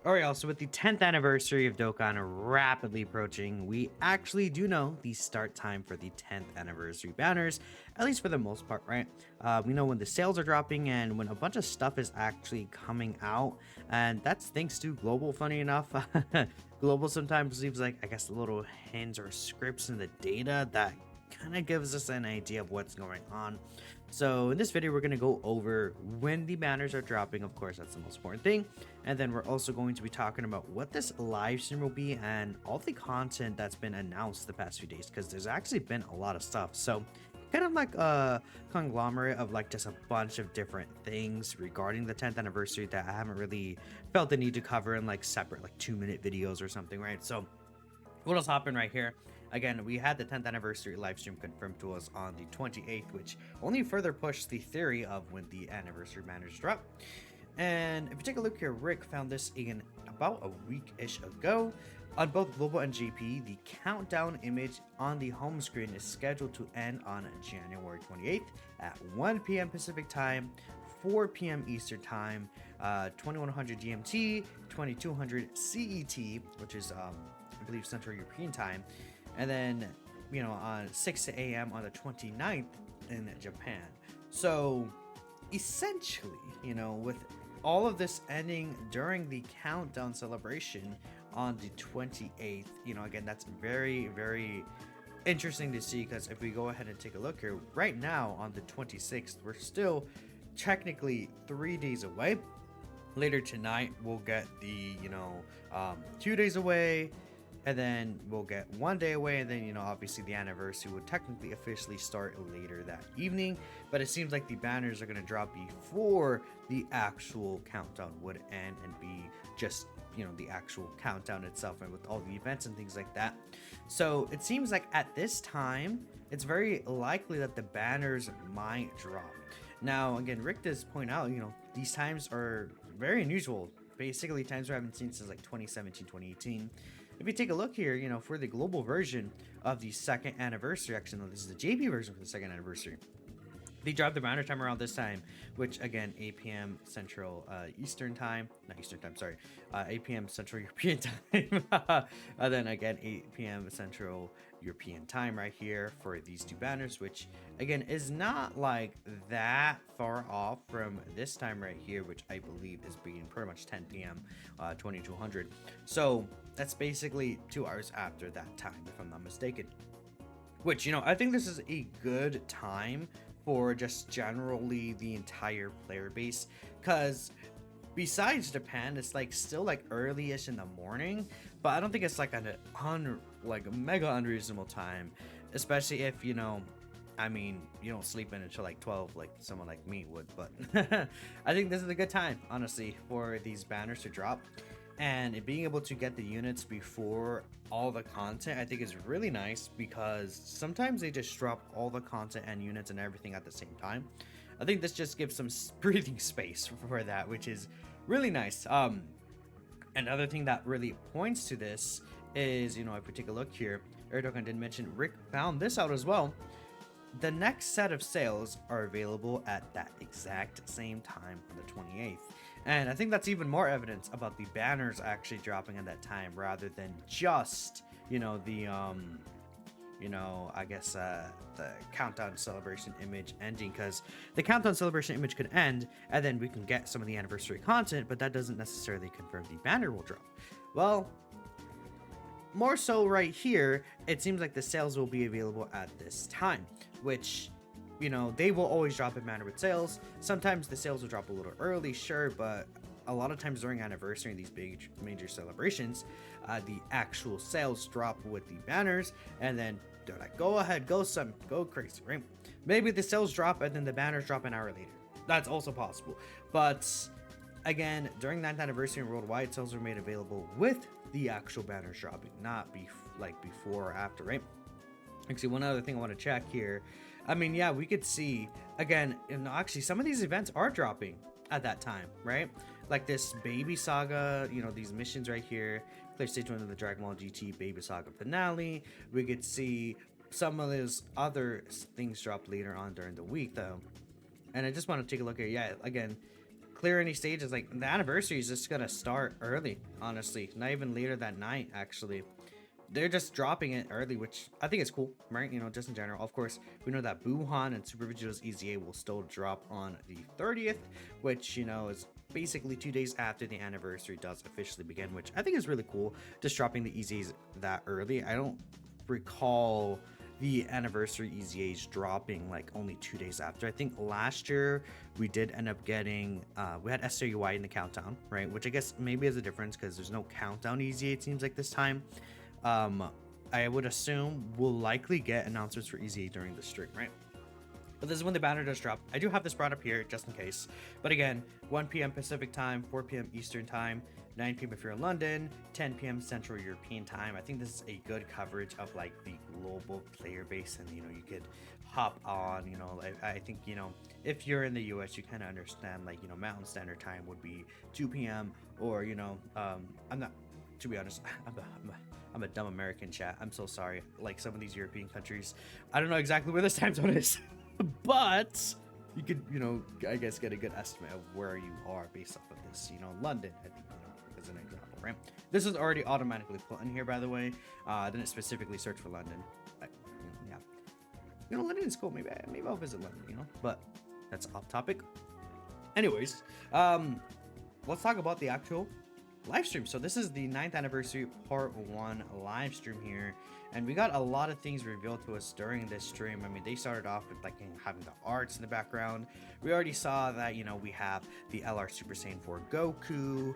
Alright, also with the 10th anniversary of Dokkan rapidly approaching, we actually do know the start time for the 10th anniversary banners, at least for the most part, right? We know when the sales are dropping and when a bunch of stuff is actually coming out, and that's thanks to Global, funny enough. Global sometimes leaves, like, I guess, little hints or scripts in the data that kind of gives us an idea of what's going on. So in this video, we're going to go over when the banners are dropping. Of course, that's the most important thing. And then we're also going to be talking about what this live stream will be and all the content that's been announced the past few days, because there's actually been a lot of stuff. So kind of like a conglomerate of like just a bunch of different things regarding the 10th anniversary that I haven't really felt the need to cover in like separate like 2-minute videos or something, right? So what else happened right here? Again, we had the 10th anniversary live stream confirmed to us on the 28th, which only further pushed the theory of when the anniversary banners drop. And if you take a look here, Rick found this in about a week-ish ago. On both Global and JP, the countdown image on the home screen is scheduled to end on January 28th at 1 p.m. Pacific time, 4 p.m. Eastern time, 2100 GMT, 2200 CET, which is I believe Central European time, and then on 6 a.m. on the 29th in Japan. So essentially, with all of this ending during the countdown celebration on the 28th, again, that's very, very interesting to see, because if we go ahead and take a look here, right now on the 26th, we're still technically 3 days away. Later tonight, we'll get the, 2 days away, and then we'll get 1 day away, and then obviously the anniversary would technically officially start later that evening. But it seems like the banners are going to drop before the actual countdown would end and be just the actual countdown itself, and with all the events and things like that. So it seems like at this time it's very likely that the banners might drop. Now again, Rick does point out these times are very unusual, basically times we haven't seen since like 2017, 2018. If you take a look here, for the global version of the second anniversary, actually, no, this is the JP version for the second anniversary. They dropped the banner time around this time, which again, 8 p.m. Central Eastern time, not Eastern time, sorry, 8 p.m. Central European time, and then again 8 p.m. Central European time right here for these two banners, which again is not like that far off from this time right here, which I believe is being pretty much 10 p.m. 2200. So that's basically 2 hours after that time, if I'm not mistaken. Which, I think this is a good time for just generally the entire player base, because besides Japan, it's like still like early-ish in the morning, but I don't think it's like a mega unreasonable time, especially if you don't sleep in until like 12 like someone like me would. But I think this is a good time, honestly, for these banners to drop. And being able to get the units before all the content, I think, is really nice, because sometimes they just drop all the content and units and everything at the same time. I think this just gives some breathing space for that, which is really nice. Another thing that really points to this is, if we take a look here, Dokkan did mention Rick found this out as well. The next set of sales are available at that exact same time on the 28th. And I think that's even more evidence about the banners actually dropping at that time, rather than just, the countdown celebration image ending, because the countdown celebration image could end and then we can get some of the anniversary content, but that doesn't necessarily confirm the banner will drop. Well, more so right here, it seems like the sales will be available at this time, which, they will always drop a banner with sales. Sometimes the sales will drop a little early, sure, but a lot of times during anniversary and these big major celebrations, the actual sales drop with the banners, and then they're like, go ahead, go crazy, right? Maybe the sales drop and then the banners drop an hour later. That's also possible. But again, during 9th anniversary and worldwide, sales are made available with the actual banners dropping, not before or after, right? Actually, one other thing I want to check here. Yeah, we could see again, and actually some of these events are dropping at that time, right? Like this Baby Saga, these missions right here. Clear Stage 1 of the Dragon Ball GT Baby Saga finale. We could see some of those other things drop later on during the week, though. And I just want to take a look here. Yeah, again, clear any stages. Like the anniversary is just gonna start early, honestly, not even later that night. Actually, they're just dropping it early, which I think is cool, right? You know, just in general. Of course, we know that Buhan and Super Vegito's EZA will still drop on the 30th, which, you know, is basically 2 days after the anniversary does officially begin, which I think is really cool, just dropping the EZAs that early. I don't recall the anniversary EZAs dropping like only 2 days after. I think last year we did end up getting we had SWI in the countdown, right? Which I guess maybe is a difference because there's no countdown EZA, it seems like this time. I would assume we'll likely get announcements for EZA during the stream, right? But this is when the banner does drop. I do have this brought up here just in case. But again, 1 p.m. Pacific time, 4 p.m. Eastern time, 9 p.m. if you're in London, 10 p.m. Central European time. I think this is a good coverage of like the global player base, and you know, you could hop on, you know, I think, you know, if you're in the US, you kind of understand, like, you know, Mountain Standard Time would be 2 p.m. or, you know, I'm not, to be honest, I'm a dumb American, chat. I'm so sorry. Like some of these European countries, I don't know exactly where this time zone is, but you could, you know, I guess get a good estimate of where you are based off of this. You know, London, I think, you know, as an example, right? This is already automatically put in here, by the way. Didn't specifically search for London. Yeah. You know, London is cool. Maybe I'll visit London, you know, but that's off topic. Anyways, let's talk about the actual live stream. So this is the 9th anniversary part 1 live stream here, and we got a lot of things revealed to us during this stream. I mean, they started off with like having the arts in the background. We already saw that, you know, we have the LR Super Saiyan 4 Goku,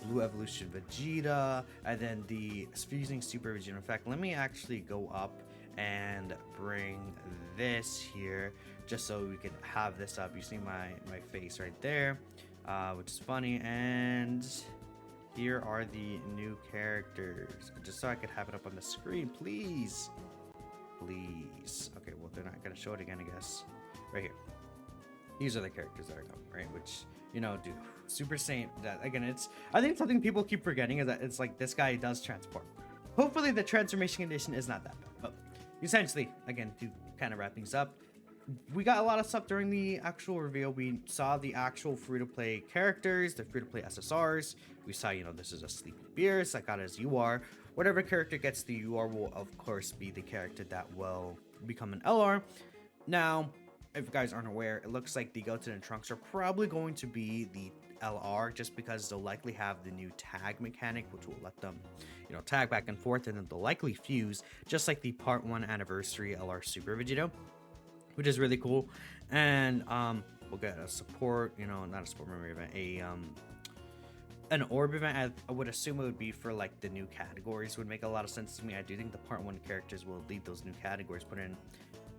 Blue Evolution Vegeta, and then the fusing Super Vegeta. In fact, let me actually go up and bring this here just so we can have this up. You see my face right there, which is funny. And here are the new characters, just so I could have it up on the screen, please. Okay, well, they're not gonna show it again, I guess. Right here, these are the characters that are coming, right? Which, you know, dude, Super Saiyan, that again, I think something people keep forgetting is that it's like this guy does transport. Hopefully the transformation condition is not that bad, but essentially, again, to kind of wrap things up, we got a lot of stuff during the actual reveal. We saw the actual free-to-play characters, the free-to-play SSRs. We saw, you know, this is a Sleepy Beerus that got his UR. Whatever character gets the UR will, of course, be the character that will become an LR. Now, if you guys aren't aware, it looks like the Goten and Trunks are probably going to be the LR, just because they'll likely have the new tag mechanic, which will let them, you know, tag back and forth, and then they'll likely fuse, just like the Part 1 Anniversary LR Super Vegito, which is really cool. And we'll get a support, you know, not a support memory event, an orb event. I would assume it would be for like the new categories. Would make a lot of sense to me. I do think the Part 1 characters will lead those new categories. Put in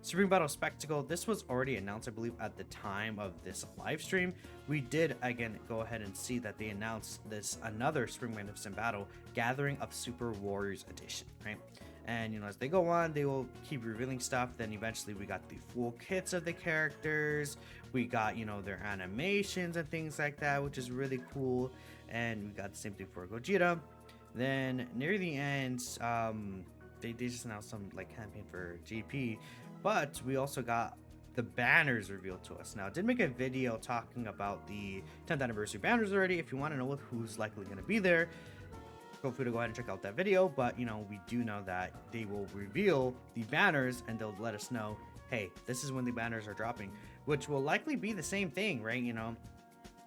Supreme Battle Spectacle. This was already announced, I believe, at the time of this live stream. We did again go ahead and see that they announced this another Spring Magnificent Battle, Gathering of Super Warriors Edition, right? And, you know, as they go on, they will keep revealing stuff. Then eventually we got the full kits of the characters. We got, you know, their animations and things like that, which is really cool. And we got the same thing for Gogeta. Then near the end, they just announced some like campaign for GP, but we also got the banners revealed to us. Now, I did make a video talking about the 10th anniversary banners already. If you want to know who's likely going to be there, feel free to go ahead and check out that video. But, you know, we do know that they will reveal the banners and they'll let us know, hey, this is when the banners are dropping, which will likely be the same thing, right? You know,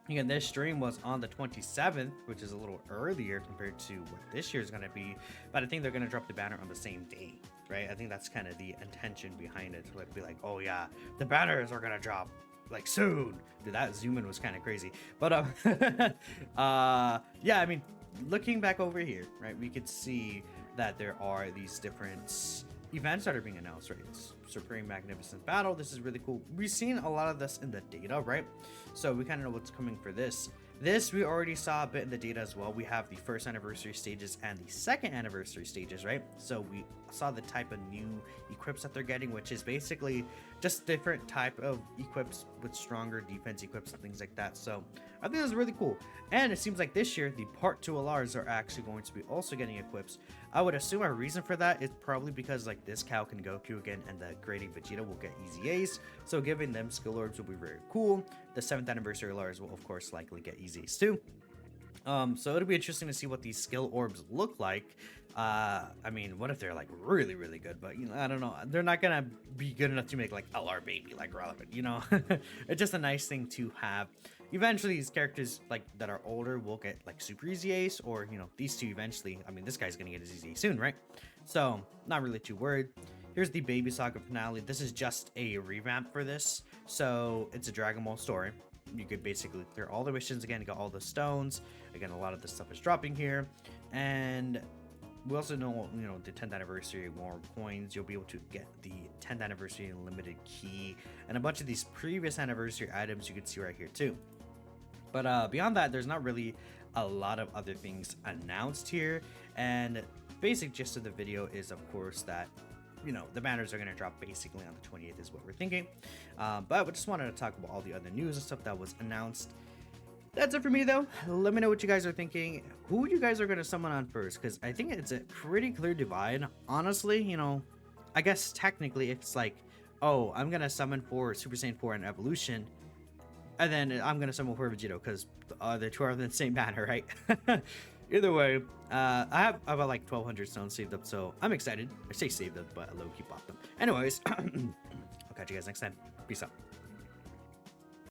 again, this stream was on the 27th, which is a little earlier compared to what this year is going to be, but I think they're going to drop the banner on the same day, right? I think that's kind of the intention behind it, to like be like, oh yeah, the banners are going to drop like soon. Dude, that zoom in was kind of crazy. But yeah, I mean, looking back over here, right, we could see that there are these different events that are being announced, right? It's Supreme Magnificent Battle. This is really cool. We've seen a lot of this in the data, right? So we kind of know what's coming for this. This we already saw a bit in the data as well. We have the 1st anniversary stages and the 2nd anniversary stages, right? So we saw the type of new equips that they're getting, which is basically just different type of equips with stronger defense equips and things like that. So I think that's really cool. And it seems like this year the part 2 Alars are actually going to be also getting equips. I would assume a reason for that is probably because like this cow can Goku again, and the grading Vegeta will get easy A's, so giving them skill orbs will be very cool. The 7th anniversary Alars will of course likely get easy A's too. So it'll be interesting to see what these skill orbs look like. I mean, what if they're like really, really good? But you know, I don't know. They're not gonna be good enough to make like LR Baby like relevant. You know, it's just a nice thing to have. Eventually, these characters like that are older will get like super easy ace, or you know, these two eventually. I mean, this guy's gonna get his easy ace soon, right? So not really too worried. Here's the Baby Saga finale. This is just a revamp for this, so it's a Dragon Ball story. You could basically clear all the missions again, get all the stones. Again, a lot of this stuff is dropping here, and we also know, you know, the 10th anniversary, more coins. You'll be able to get the 10th anniversary limited key, and a bunch of these previous anniversary items you can see right here too. But beyond that, there's not really a lot of other things announced here, and basic gist of the video is, of course, that you know, the banners are going to drop basically on the 28th is what we're thinking. But we just wanted to talk about all the other news and stuff that was announced. That's it for me, though. Let me know what you guys are thinking. Who you guys are going to summon on first, because I think it's a pretty clear divide. Honestly, you know, I guess technically it's like, oh, I'm going to summon for Super Saiyan 4 and Evolution, and then I'm going to summon for Vegito, because the two are in the same banner, right? Either way, I have about like 1,200 stones saved up, so I'm excited. I say saved up, but I low-key bought them. Anyways, I'll catch you guys next time. Peace out.